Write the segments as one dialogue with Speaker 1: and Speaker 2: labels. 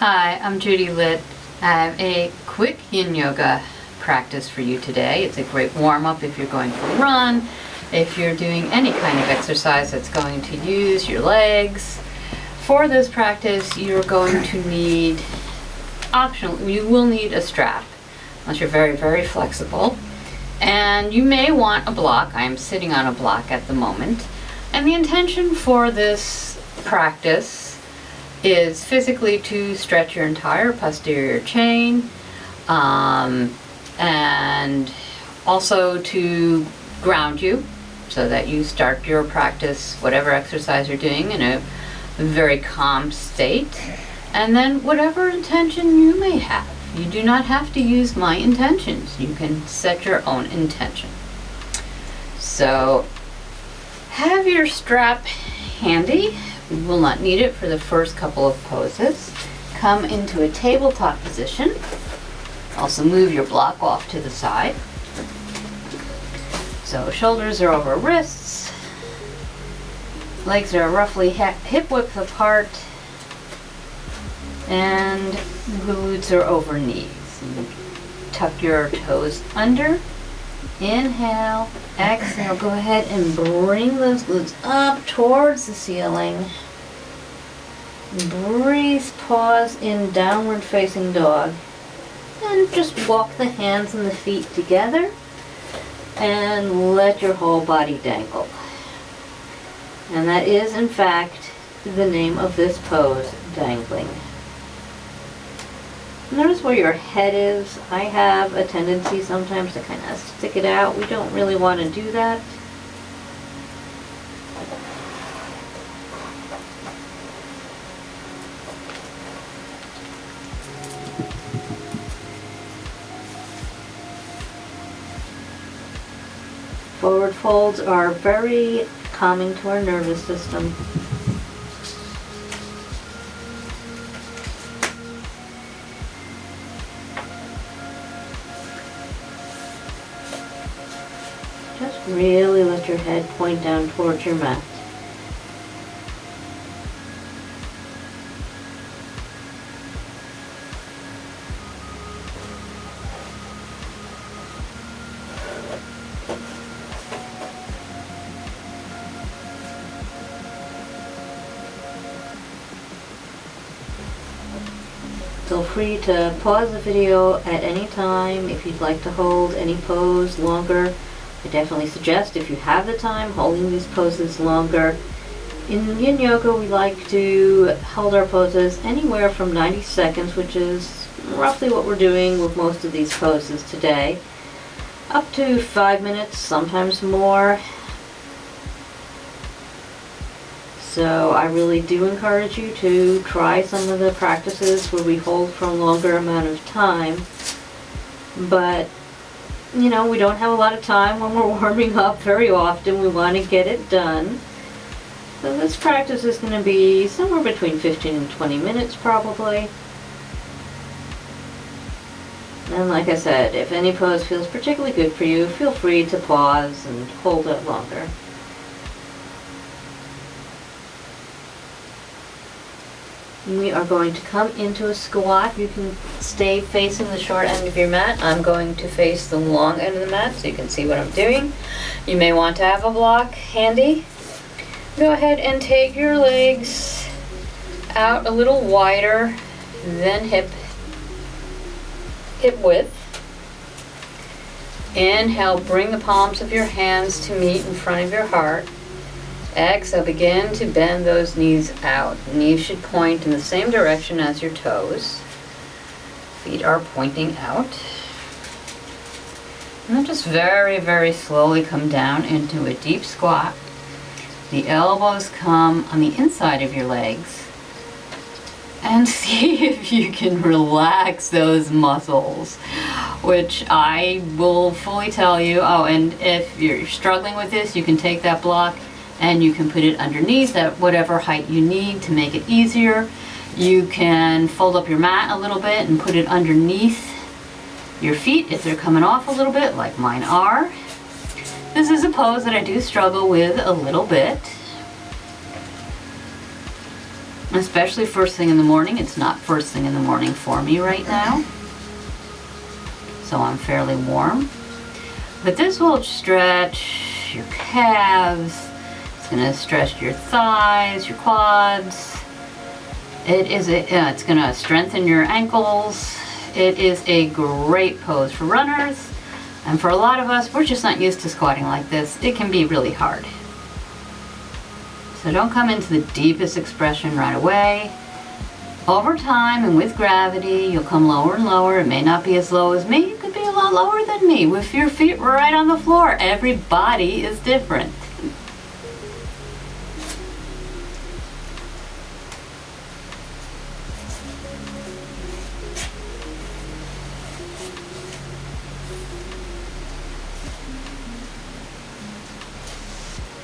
Speaker 1: Hi, I'm Judy Litt. I have a quick yin yoga practice for you today. It's a great warm-up if you're going for a run, if you're doing any kind of exercise that's going to use your legs. For this practice, you're going to need, you will need a strap, unless you're very, very flexible. And you may want a block. I'm sitting on a block at the moment. And the intention for this practice is physically to stretch your entire posterior chain, and also to ground you so that you start your practice, whatever exercise you're doing, in a very calm state. And then whatever intention you may have. You do not have to use my intentions. You can set your own intention. So have your strap handy. You will not need it for the first couple of poses. Come into a tabletop position. Also move your block off to the side. So shoulders are over wrists. Legs are roughly hip width apart. And glutes are over knees. And tuck your toes under. Inhale, exhale, go ahead and bring those glutes up towards the ceiling. Breathe, pause in downward facing dog. And just walk the hands and the feet together and let your whole body dangle. And that is, in fact, the name of this pose, dangling. Notice where your head is. I have a tendency sometimes to kind of stick it out. We don't really want to do that. Forward folds are very calming to our nervous system. Just really let your head point down towards your mat. Feel free to pause the video at any time if you'd like to hold any pose longer. I definitely suggest, if you have the time, holding these poses longer. In yin yoga, we like to hold our poses anywhere from 90 seconds, which is roughly what we're doing with most of these poses today, up to 5 minutes, sometimes more. So I really do encourage you to try some of the practices where we hold for a longer amount of time. But you know, we don't have a lot of time when we're warming up very often. We want to get it done. So this practice is going to be somewhere between 15 and 20 minutes probably. And like I said, if any pose feels particularly good for you, feel free to pause and hold it longer. We are going to come into a squat. You can stay facing the short end of your mat. I'm going to face the long end of the mat so you can see what I'm doing. You may want to have a block handy. Go ahead and take your legs out a little wider than hip width. Inhale, bring the palms of your hands to meet in front of your heart. Exhale, begin to bend those knees out. Knees should point in the same direction as your toes. Feet are pointing out. And then just very, very slowly come down into a deep squat. The elbows come on the inside of your legs. And see if you can relax those muscles, which I will fully tell you. Oh, and if you're struggling with this, you can take that block and you can put it underneath at whatever height you need to make it easier. You can fold up your mat a little bit and put it underneath your feet if they're coming off a little bit, like mine are. This is a pose that I do struggle with a little bit. especially first thing in the morning. It's not first thing in the morning for me right now, so I'm fairly warm. But this will stretch your calves. It's going to stretch your thighs, your quads. It's going to strengthen your ankles. It is a great pose for runners. And for a lot of us, we're just not used to squatting like this. It can be really hard. So don't come into the deepest expression right away. Over time and with gravity, you'll come lower and lower. It may not be as low as me. It could be a lot lower than me with your feet right on the floor. Every body is different.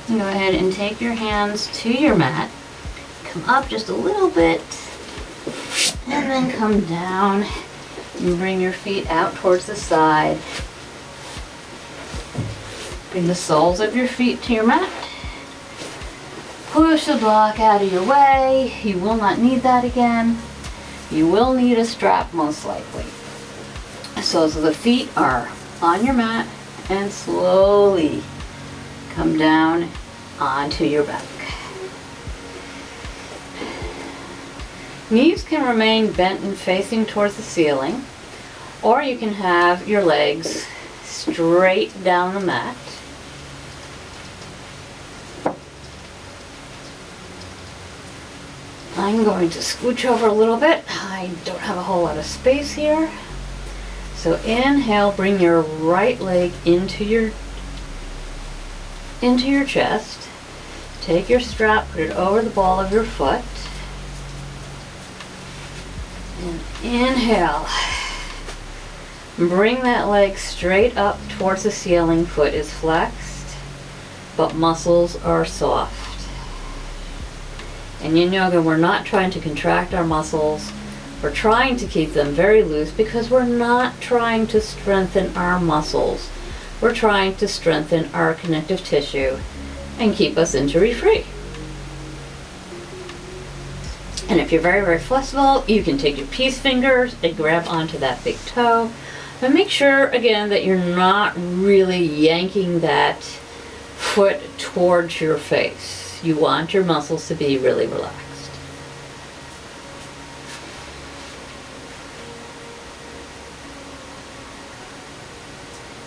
Speaker 1: Go ahead and take your hands to your mat. Come up just a little bit and then come down and bring your feet out towards the side. Bring the soles of your feet to your mat. Push the block out of your way. You will not need that again. You will need a strap most likely. So the feet are on your mat and slowly come down onto your back. Knees can remain bent and facing towards the ceiling, or you can have your legs straight down the mat. I'm going to scooch over a little bit. I don't have a whole lot of space here. So inhale, bring your right leg into your chest. Take your strap, put it over the ball of your foot. And inhale. Bring that leg straight up towards the ceiling. Foot is flexed, but muscles are soft. And in yoga, we're not trying to contract our muscles. We're trying to keep them very loose because we're not trying to strengthen our muscles. We're trying to strengthen our connective tissue and keep us injury-free. And if you're very, very flexible, you can take your peace fingers and grab onto that big toe. But make sure, again, that you're not really yanking that foot towards your face. You want your muscles to be really relaxed.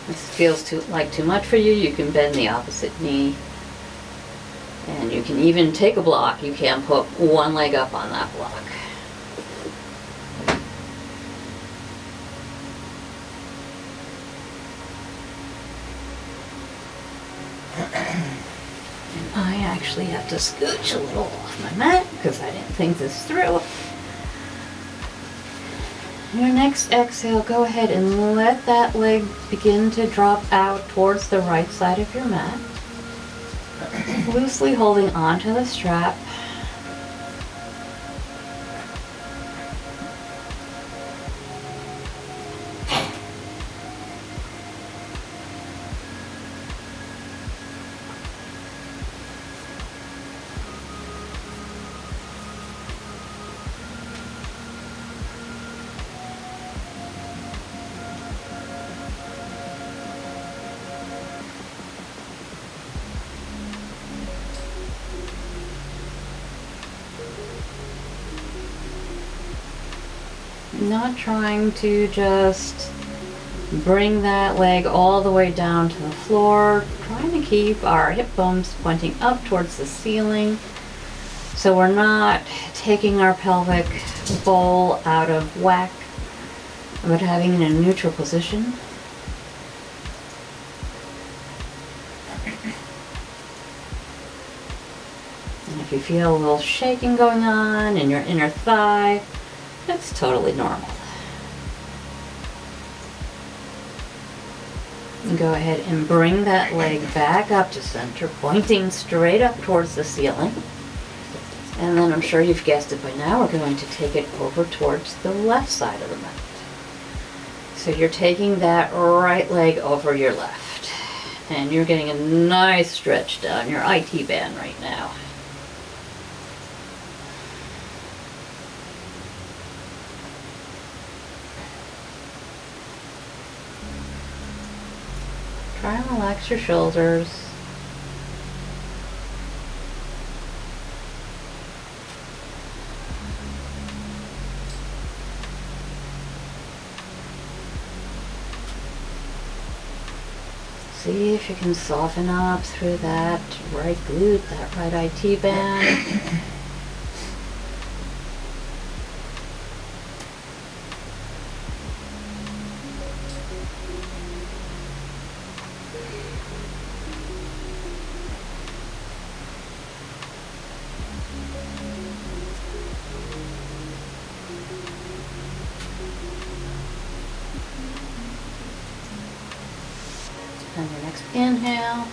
Speaker 1: This feels like too much for you, you can bend the opposite knee. And you can even take a block. You can put one leg up on that block. And I actually have to scooch a little off my mat because I didn't think this through. Your next exhale, go ahead and let that leg begin to drop out towards the right side of your mat. Loosely holding onto the strap. Not trying to just bring that leg all the way down to the floor, trying to keep our hip bones pointing up towards the ceiling so we're not taking our pelvic bowl out of whack, but having it in a neutral position. And if you feel a little shaking going on in your inner thigh, that's totally normal. And go ahead and bring that leg back up to center, pointing straight up towards the ceiling. And then I'm sure you've guessed it by now, we're going to take it over towards the left side of the mat. So you're taking that right leg over your left. And you're getting a nice stretch down your IT band right now. try and relax your shoulders. See if you can soften up through that right glute, that right IT band. On your next inhale,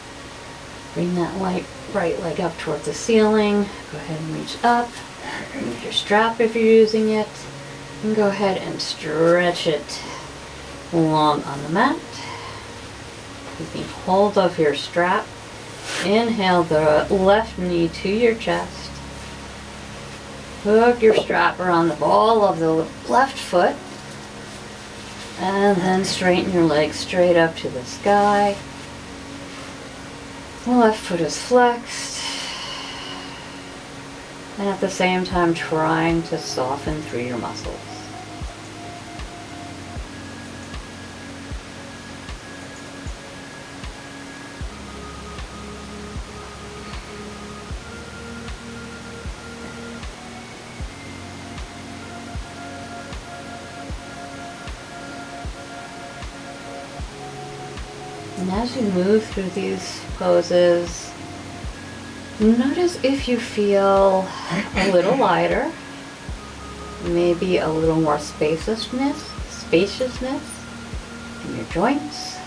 Speaker 1: bring that right leg up towards the ceiling. Go ahead and reach up. Remove your strap if you're using it. And go ahead and stretch it long on the mat. Keeping hold of your strap. Inhale the left knee to your chest. Hook your strap around the ball of the left foot. And then straighten your legs straight up to the sky. The left foot is flexed. And at the same time trying to soften through your muscles. And as you move through these poses, notice if you feel a little lighter, maybe a little more spaciousness in your joints.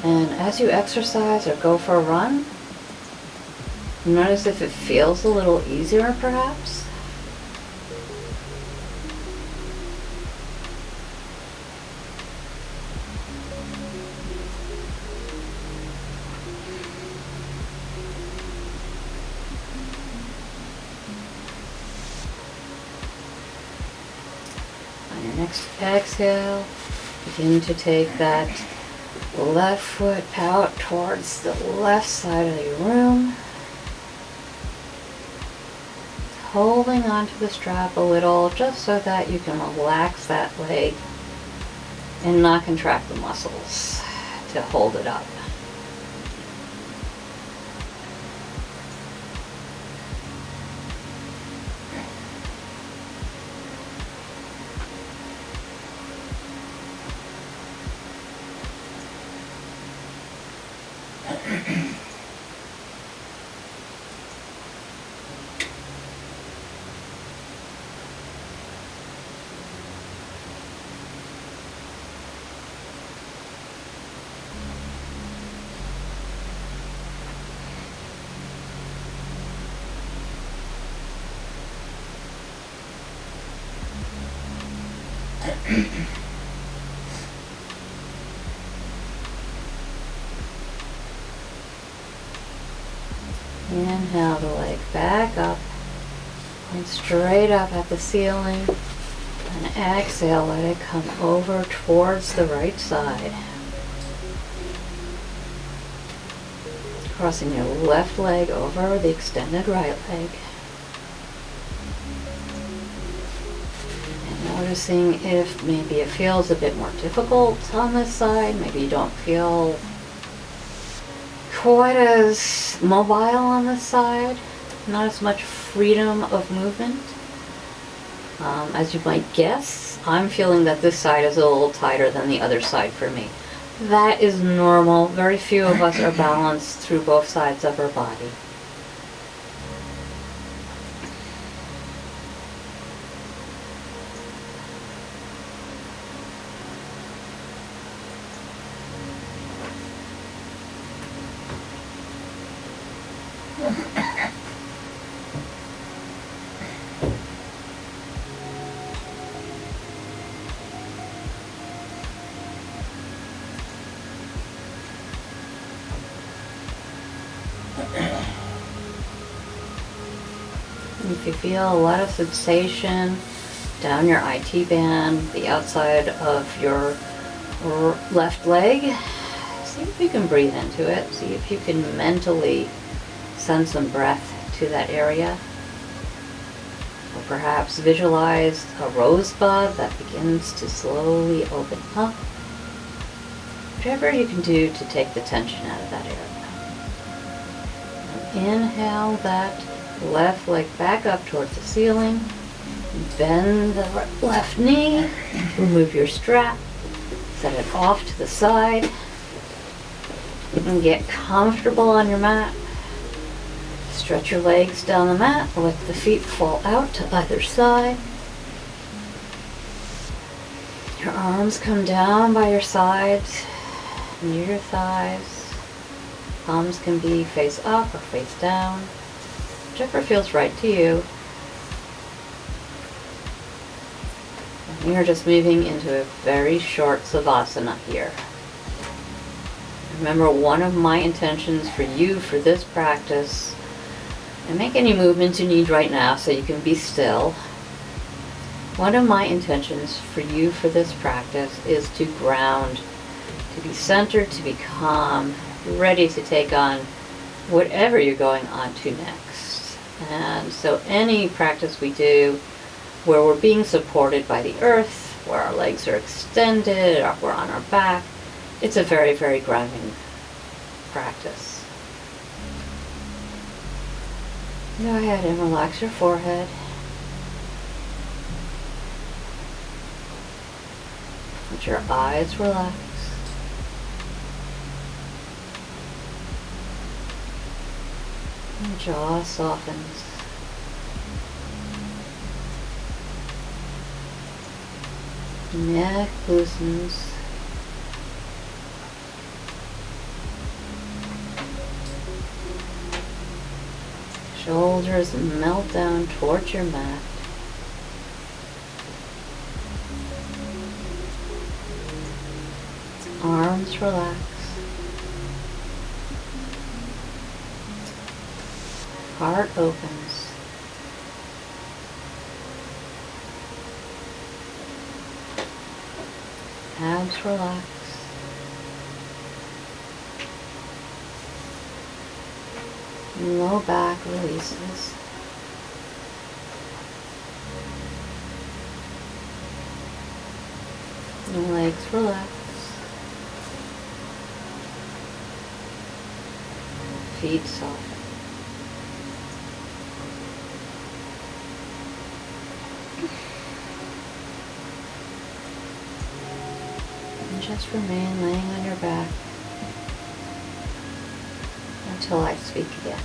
Speaker 1: And as you exercise or go for a run, notice if it feels a little easier perhaps. On your next exhale, begin to take that left foot out towards the left side of your room. Holding onto the strap a little just so that you can relax that leg and not contract the muscles to hold it up. Inhale the leg back up and straight up at the ceiling, and exhale, let it come over towards the right side. Crossing your left leg over the extended right leg. And noticing if maybe it feels a bit more difficult on this side, maybe you don't feel quite as mobile on this side, not as much freedom of movement. As you might guess, I'm feeling that this side is a little tighter than the other side for me. That is normal. Very few of us are balanced through both sides of our body. If you feel a lot of sensation down your IT band, the outside of your left leg. See if you can breathe into it. See if you can mentally send some breath to that area. Or perhaps visualize a rosebud that begins to slowly open up. Whatever you can do to take the tension out of that area. Inhale that left leg back up towards the ceiling. Bend the left knee. Remove your strap. Set it off to the side. And get comfortable on your mat. Stretch your legs down the mat. Let the feet fall out to either side. Your arms come down by your sides, near your thighs. Palms can be face up or face down, whichever feels right to you. And you're just moving into a very short Savasana here. Remember, one of my intentions for you for this practice, and make any movements you need right now so you can be still. One of my intentions for you for this practice is to ground, to be centered, to be calm, ready to take on whatever you're going on to next. And so any practice we do where we're being supported by the earth, where our legs are extended, or we're on our back, it's a very, very grounding practice. Go ahead and relax your forehead. Let your eyes relax. Your jaw softens. Neck loosens. Shoulders melt down towards your mat. Arms relax. Heart opens. Abs relax. Low back releases. Your legs relax. Feet soften. And just remain laying on your back until I speak again.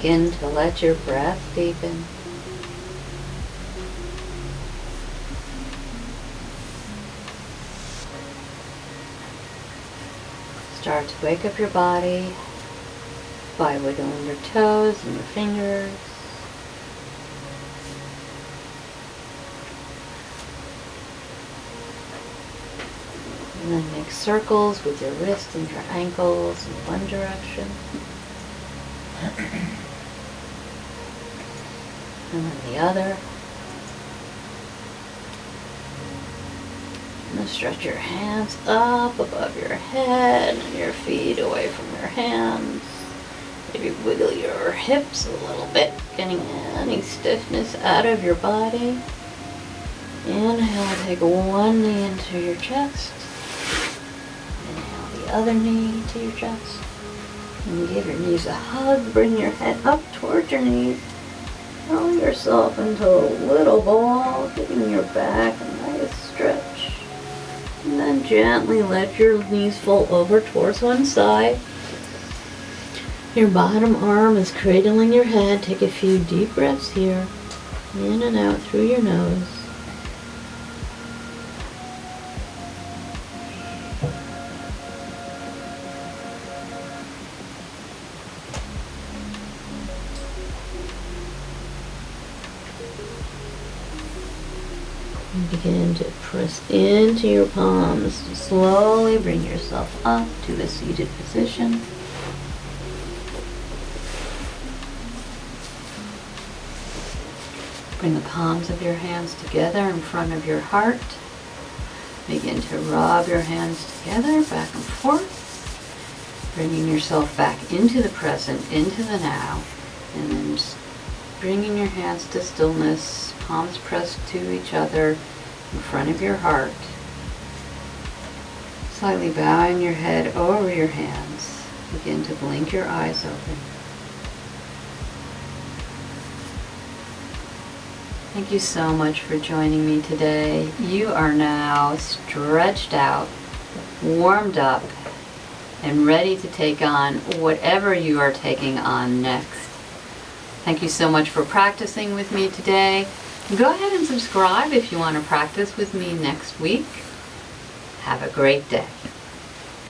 Speaker 1: begin to let your breath deepen. Start to wake up your body by wiggling your toes and your fingers. And then make circles with your wrists and your ankles in one direction. And then the other. And then stretch your hands up above your head and your feet away from your hands. Maybe wiggle your hips a little bit, getting any stiffness out of your body. Inhale, take one knee into your chest. Inhale the other knee to your chest. And give your knees a hug. Bring your head up towards your knees. Roll yourself into a little ball, giving your back a nice stretch. And then gently let your knees fall over towards one side. Your bottom arm is cradling your head. Take a few deep breaths here. In and out through your nose. And begin to press into your palms. Slowly bring yourself up to the seated position. Bring the palms of your hands together in front of your heart. Begin to rub your hands together back and forth, bringing yourself back into the present, into the now, and then just bringing your hands to stillness, palms pressed to each other in front of your heart. Slightly bowing your head over your hands. Begin to blink your eyes open. Thank you so much for joining me today. You are now stretched out, warmed up, and ready to take on whatever you are taking on next. Thank you so much for practicing with me today. Go ahead and subscribe if you want to practice with me next week. Have a great day.